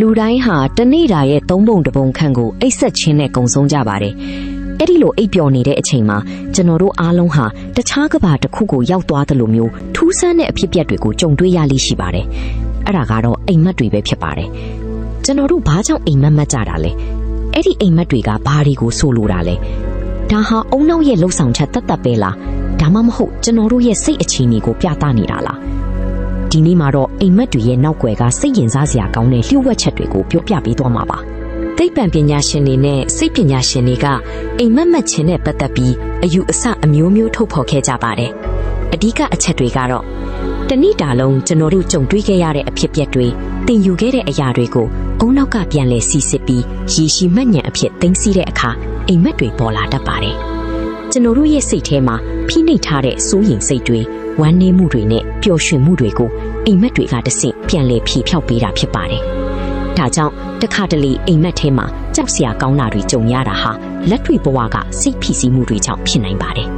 လူတိုင်းဟာတနေ့တာရဲ့3ပုံ1ပုံခန့်ကိုအိပ်ဆက်ခြင်းနဲ့ကုံဆုံးကြပါတယ်အဲ့ဒီလိုအိပ်ပျော်နေတဲ့အချိန်မှာကျွန်တော်တို့အားလုံးဟာတခြားကဘာတစ်ခုကိုရောက်သွားသလိုမျိုးထူးဆန်းတဲ့အဖြစ်အပျက်တွေကိုကြုံတွေ့ရလိမ့်ရှိပါတယ်အဲ့ဒါကတော့အိမ်မက်တွေပဲဖြစ်ပါတယ်ကျွန်တော်တို့ဘာကြောင့်အိမ်မက်မှတ်ကြတာလဲအဲ့ဒီအိမ်မက်တွေကဘာတွေကိုဆိုလိုတာလဲဒါဟာအုံနောက်ရဲ့လှုပ်ဆောင်ချက်တတ်ပဲလားဒါမှမဟုတ်ကျွန်တော်တို့ရဲ့စိတ်အခြေအနေကိုပြသနေတာလားဒီနေ့မှာတော့အိမ်မက်တွေရဲ့နောက်ွယ်ကစိတ်ရင်စားစရာကောင်းတဲ့လျှို့ဝှက်ချက်တွေကိုပြောပြပေးသွားမှာပါသိပ္ပံပညာရှင်တွေနဲ့စိတ်ပညာရှင်တွေကအိမ်မက်မှတ်ခြင်းနဲ့ပတ်သက်ပြီးအယူအဆအမျိုးမျိုးထုတ်ဖော်ခဲ့ကြပါတယ်အဓိကအချက်တွေကတော့တနေ့တာလုံးကျွန်တော်တို့ကြုံတွေ့ခဲ့ရတဲ့အဖြစ်အပျက်တွေတင်ယူခဲ့တဲ့အရာတွေကိုအုံနောက်ကပြန်လည်စီစစ်ပြီးရည်ရှိမှတ်ဉဏ်အဖြစ်သိသိတဲ့အခါအိမ်မက်တွေပေါ်လာတတ်ပါတယ်ကျွန်တော်တို့ရဲ့စိတ်ထဲမှာဖိနှိပ်ထားတဲ့စိုးရိမ်စိတ်တွေဝမ်းနည်းမှုတွေနဲ့ပျော်ရွှင်မှုတွေကိုအိမ်မက်တွေကတဆင့်ပြန်လည်ဖြေဖျောက်ပေးတာဖြစ်ပါတယ်ဒါကြောင့်တခါတလေအိမ်မက်ထဲမှာကြောက်စရာကောင်းတာတွေကြုံရတာဟာလက်တွေ့ဘဝကစိတ်ဖိစီးမှုတွေကြောင့်ဖြစ်နိုင်ပါတယ်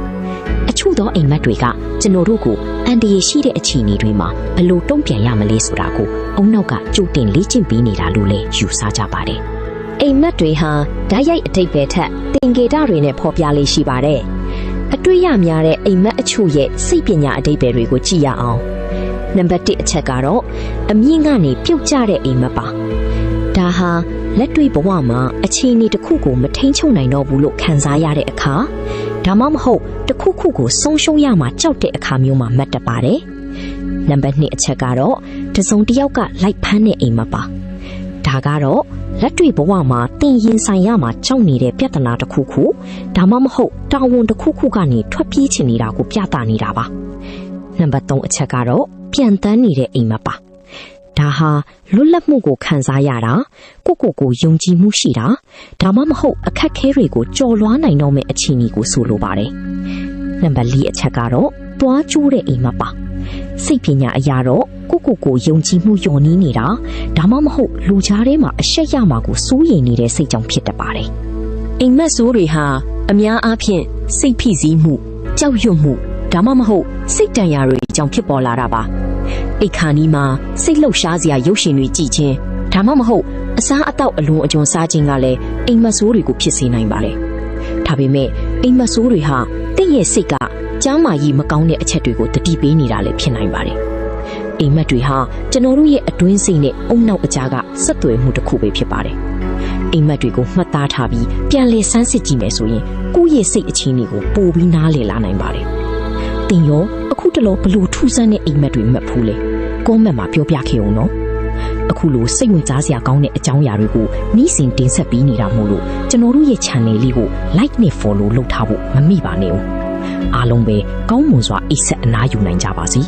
အချို့သောအိမ်မက်တွေကကျွန်တော်တို့ကိုအန္တရာယ်ရှိတဲ့အခြေအနေတွေမှာဘယ်လိုတုံ့ပြန်ရမလဲဆိုတာကိုအုံနောက်ကကြိုတင်လေ့ကျင့်ပေးနေတာလို့လည်းယူဆကြပါတယ်အိမ်မက်တွေဟာဓာတ်ရိုက်အထိပ္ပယ်ထက်သင်္ကေတတွေနဲ့ဖော်ပြလေးရှိပါတယ်အတွေ့ရများတဲ့အိမ်မက်အချို့ရဲ့စိတ်ပညာအဓိပ္ပာယ်တွေကိုကြည့်ရအောင်နံပါတ်1အချက်ကတော့အမြင့်ကနေပြုတ်ကျတဲ့အိမ်မက်ပါဒါဟာလက်တွေ့ဘဝမှာအခြေအနေတစ်ခုကိုမထိန်းချုပ်နိုင်တော့ဘူးလို့ခံစားရတဲ့အခါဒါမှမဟုတ်တစ်ခုခုကိုဆုံးရှုံးရမှာကြောက်တဲ့အခါမျိုးမှာမှတ်တတ်ပါတယ်နံပါတ်2အချက်ကတော့တစုံတစ်ယောက်ကလိုက်ဖမ်းတဲ့အိမ်မက်ပါဒါကတော့လက်တွေ့ဘဝမှာတင်ရင်ဆိုင်ရမှာကြောက်နေတဲ့ပြဿနာတစ်ခုခုဒါမှမဟုတ်တာဝန်တစ်ခုခုကနေထွက်ပြေးချင်နေတာကိုပြသနေတာပါနံပါတ်3အချက်ကတော့ပြန်တန်းနေတဲ့အိမ်မက်ပါဒါဟာလွတ်လပ်မှုကိုခံစားရတာကိုယုံကြည်မှုရှိတာဒါမှမဟုတ်အခက်ခဲတွေကိုကြော်လွှားနိုင်တော့မယ့်အခြေအနေကိုဆိုလိုပါတယ်နံပါတ်4အချက်ကတော့တွားကျိုးတဲ့အိမ်မက်ပါစိတ်ပညာအရာတော့ကိုယုံကြည်မှုညှော်နှီးနေတာဒါမှမဟုတ်လူကြားထဲမှာအရှက်ရမှာကိုစိုးရိမ်နေတဲ့စိတ်ကြောင့်ဖြစ်တတ်ပါတယ်အိမ်မက်ဆိုးတွေဟာအများအားဖြင့်စိတ်ဖိစီးမှုကြောက်ရွံ့မှုဒါမှမဟုတ်စိတ်တန်ရာတွေကြောင့်ဖြစ်ပေါ်လာတာပါအိတ်ခါနီးမှာစိတ်လှုပ်ရှားစရာရုပ်ရှင်တွေကြည့်ခြင်းဒါမှမဟုတ်အစားအသောက်အလွန်အကျွံစားခြင်းကလည်းအိမ်မက်ဆိုးတွေကိုဖြစ်စေနိုင်ပါတယ်ဒါပေမဲ့အိမ်မက်ဆိုးတွေဟာတင့်ရဲ့စိတ်ကကျန်းမာရေးမကောင်းတဲ့အချက်တွေကိုတတိပေးနေတာလည်းဖြစ်နိုင်ပါတယ်အိမ်မက်တွေဟာကျွန်တော်တို့ရဲ့အတွင်းစိတ်နဲ့အုံနောက်အကြားကဆက်သွယ်မှုတစ်ခုပဲဖြစ်ပါတယ်အိမ်မက်တွေကိုမှတ်သားထားပြီးပြန်လည်ဆန်းစစ်ကြည့်မယ်ဆိုရင်ကိုယ့်ရဲ့စိတ်အခြေအနေကိုပိုပြီးနားလည်လာနိုင်ပါတယ်တင်ရောအခုတလောဘလို့ထူးဆန်းတဲ့အိမ်မက်တွေမှတ်ဖူးလေကွန်မန့်မှာပြောပြခဲ့အောင်နော်အခုလိုစိတ်ဝင်စားစရာကောင်းတဲ့အကြောင်းအရာတွေကိုနေ့စဉ်တင်ဆက်ပေးနေတာမို့လို့ကျွန်တော်တို့ရဲ့ channel လေးကို like နဲ့ follow လုပ်ထားဖို့မမေ့ပါနဲ့ဦးအားလုံးပဲကောင်းမွန်စွာအိပ်ဆက်အနားယူနိုင်ကြပါစေ